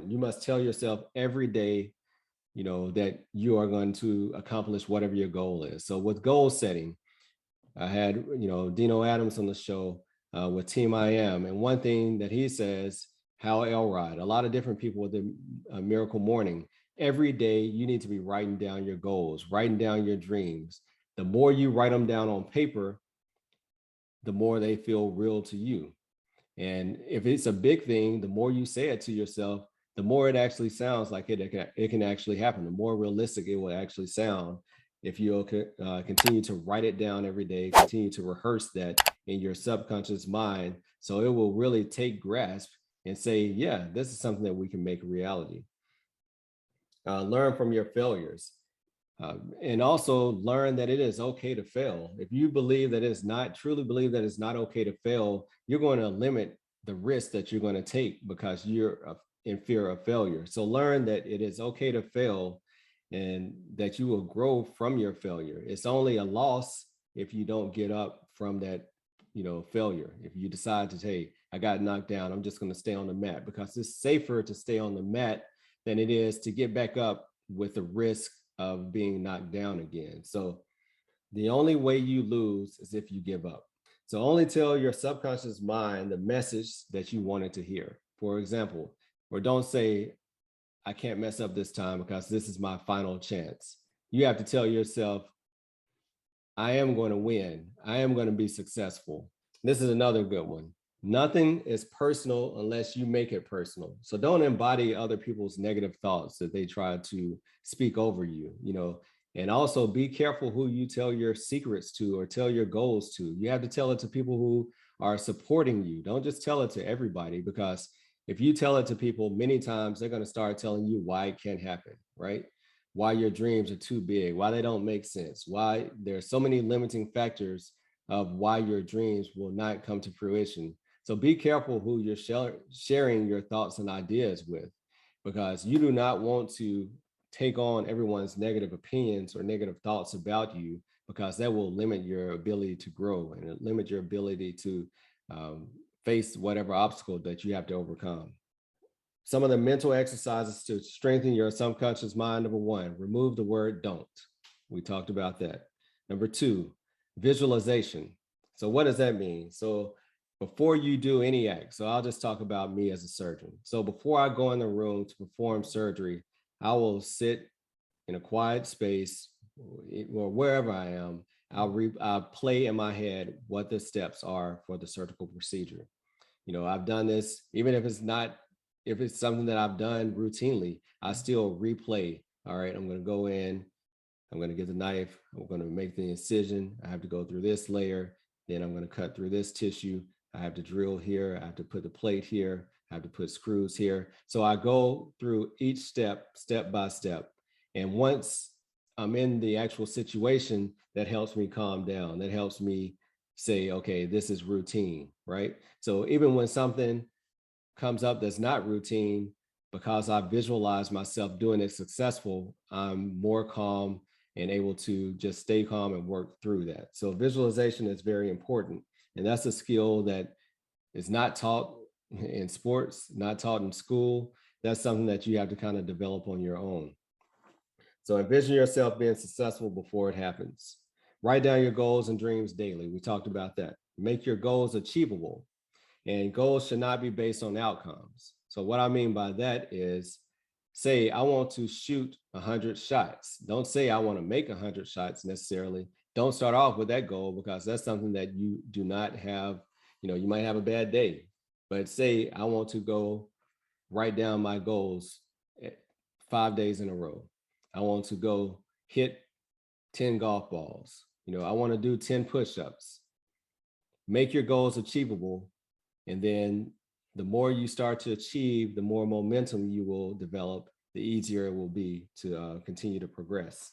You must tell yourself every day, that you are going to accomplish whatever your goal is. So with goal setting, I had, Dino Adams on the show with Team I Am. And one thing that he says, Hal Elrod, a lot of different people with the Miracle Morning, every day you need to be writing down your goals, writing down your dreams. The more you write them down on paper, the more they feel real to you. And if it's a big thing, the more you say it to yourself, the more it actually sounds like it can actually happen. The more realistic it will actually sound if you continue to write it down every day, continue to rehearse that in your subconscious mind. So it will really take grasp and say, yeah, this is something that we can make a reality. Learn from your failures. And also learn that it is okay to fail. If you believe that it's not, truly believe that it's not okay to fail, you're going to limit the risk that you're going to take because you're in fear of failure. So learn that it is okay to fail and that you will grow from your failure. It's only a loss if you don't get up from that, failure. If you decide to, hey, I got knocked down, I'm just going to stay on the mat, because it's safer to stay on the mat than it is to get back up with the risk of being knocked down again. So the only way you lose is if you give up. So only tell your subconscious mind the message that you wanted to hear. For example, or don't say, I can't mess up this time because this is my final chance. You have to tell yourself, I am going to win. I am going to be successful. This is another good one. Nothing is personal unless you make it personal. So don't embody other people's negative thoughts that they try to speak over you, and also be careful who you tell your secrets to or tell your goals to. You have to tell it to people who are supporting you. Don't just tell it to everybody, because if you tell it to people many times, they're going to start telling you why it can't happen, right? Why your dreams are too big, why they don't make sense, why there's so many limiting factors of why your dreams will not come to fruition. So be careful who you're sharing your thoughts and ideas with, because you do not want to take on everyone's negative opinions or negative thoughts about you, because that will limit your ability to grow and limit your ability to um, face whatever obstacle that you have to overcome. Some of the mental exercises to strengthen your subconscious mind: number one, remove the word don't. We talked about that. Number two, visualization. So what does that mean? So before you do any act, so I'll just talk about me as a surgeon. So before I go in the room to perform surgery, I will sit in a quiet space or wherever I am. I'll play in my head what the steps are for the surgical procedure. I've done this, even if it's something that I've done routinely, I still replay. All right, I'm going to go in, I'm going to get the knife, I'm going to make the incision. I have to go through this layer, then I'm going to cut through this tissue. I have to drill here, I have to put the plate here, I have to put screws here. So I go through each step, step by step. And once I'm in the actual situation, that helps me calm down. That helps me say, okay, this is routine, right? So even when something comes up that's not routine, because I visualize myself doing it successful, I'm more calm and able to just stay calm and work through that. So visualization is very important. And that's a skill that is not taught in sports, not taught in school. That's something that you have to kind of develop on your own. So envision yourself being successful before it happens. Write down your goals and dreams daily. We talked about that. Make your goals achievable. And goals should not be based on outcomes. So what I mean by that is, say I want to shoot 100 shots. Don't say I want to make 100 shots necessarily. Don't start off with that goal, because that's something that you do not have. You might have a bad day, but say I want to go write down my goals 5 days in a row. I want to go hit 10 golf balls. I want to do 10 push-ups. Make your goals achievable. And then the more you start to achieve, the more momentum you will develop, the easier it will be to continue to progress.